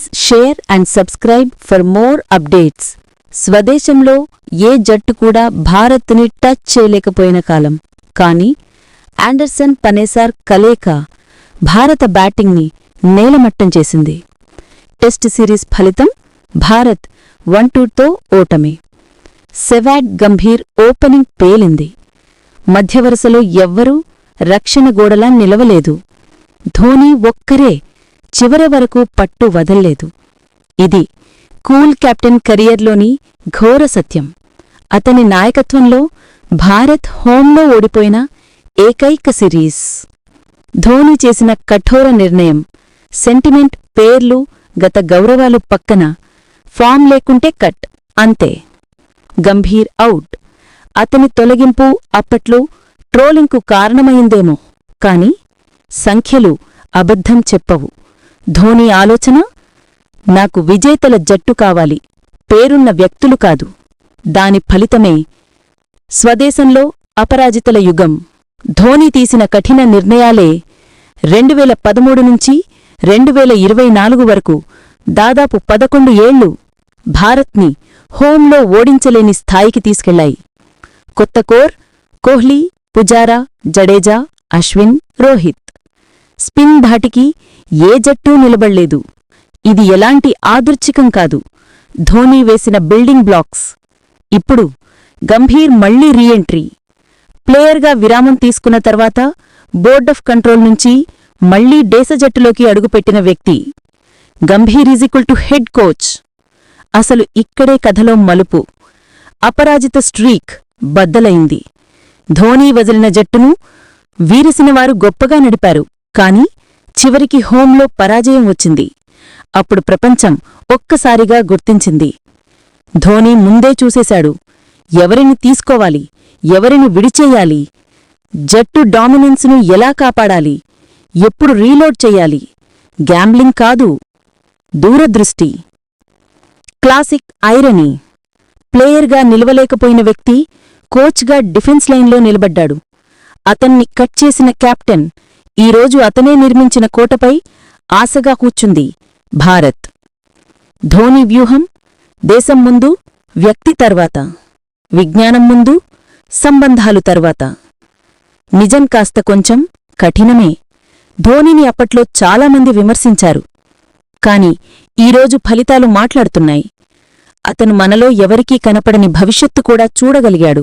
Please share and subscribe for more updates. స్వదేశంలో ఏ జట్టు కూడా భారత్ని టచ్ చేయలేకపోయిన కాలం. కానీ ఆండర్సన్ పనేసర్ కలయిక భారత బ్యాటింగ్ని నేలమట్టం చేసింది. టెస్ట్ సిరీస్ ఫలితం భారత్ 1-2తో ఓటమి. సెవాగ్ గంభీర్ ఓపెనింగ్ పేలింది. మధ్యవరుసలో ఎవ్వరూ రక్షణ గోడలా నిలవలేదు. ధోనీ ఒక్కరే చివరి వరకు పట్టు వదల్లేదు. ఇది కూల్ కెప్టెన్ కెరియర్లోని ఘోర సత్యం. అతని నాయకత్వంలో భారత్ హోంలో ఓడిపోయిన ఏకైక సిరీస్. ధోనీ చేసిన కఠోర నిర్ణయం, సెంటిమెంట్, పేర్లు, గత గౌరవాలు పక్కన ఫామ్ లేకుంటే కట్ అంతే. గంభీర్ అవుట్. అతని తొలగింపు అప్పట్లో ట్రోలింగ్కు కారణమైందేమో, కాని సంఖ్యలు అబద్ధం చెప్పవు. ధోనీ ఆలోచన, నాకు విజేతల జట్టు కావాలి, పేరున్న వ్యక్తులు కాదు. దాని ఫలితమే స్వదేశంలో అపరాజితుల యుగం. ధోనీ తీసిన కఠిన నిర్ణయాలే 2013 నుంచి 2024 వరకు దాదాపు 11 ఏళ్లు భారత్ని హోంలో ఓడించలేని స్థాయికి తీసుకెళ్లాయి. కొత్త కోర్: కోహ్లీ, పుజారా, జడేజా, అశ్విన్, రోహిత్. స్పిన్ ధాటికి ఏ జట్టూ నిలబడలేదు. ఇది ఎలాంటి ఆదుర్చికం కాదు, ధోనీ వేసిన బిల్డింగ్ బ్లాక్స్. ఇప్పుడు గంభీర్ మళ్లీ రీఎంట్రీ. ప్లేయర్గా విరామం తీసుకున్న తర్వాత బోర్డ్ ఆఫ్ కంట్రోల్ నుంచి మళ్లీ దేశ జట్టులోకి అడుగుపెట్టిన వ్యక్తి. Gambhir = head coach. అసలు ఇక్కడే కథలో మలుపు. అపరాజిత స్ట్రీక్ బద్దలైంది. ధోనీ వదిలిన జట్టును వీరిసినవారు గొప్పగా నడిపారు. కాని చివరికి హోంలో పరాజయం వచ్చింది. అప్పుడు ప్రపంచం ఒక్కసారిగా గుర్తించింది. ధోనీ ముందే చూసేశాడు, ఎవరిని తీసుకోవాలి, ఎవరిని విడిచేయాలి, జట్టు డామినెన్స్ను ఎలా కాపాడాలి, ఎప్పుడు రీలోడ్ చెయ్యాలి. గ్యాంబ్లింగ్ కాదు, దూరదృష్టి. Classic irony. ప్లేయర్గా నిలవలేకపోయిన వ్యక్తి కోచ్గా డిఫెన్స్ లైన్లో నిలబడ్డాడు. అతన్ని కట్ చేసిన కెప్టెన్ ఈరోజు అతనే నిర్మించిన కోటపై ఆశగా కూర్చుంది భారత్. ధోనీ వ్యూహం: దేశం ముందు, వ్యక్తి తర్వాత, విజ్ఞానం ముందు, సంబంధాలు తర్వాత. నిజం కాస్త కొంచెం కఠినమే. ధోనీని అప్పట్లో చాలామంది విమర్శించారు. కాని ఈరోజు ఫలితాలు మాట్లాడుతున్నాయి. అతను మనలో ఎవరికీ కనపడని భవిష్యత్తు కూడా చూడగలిగాడు.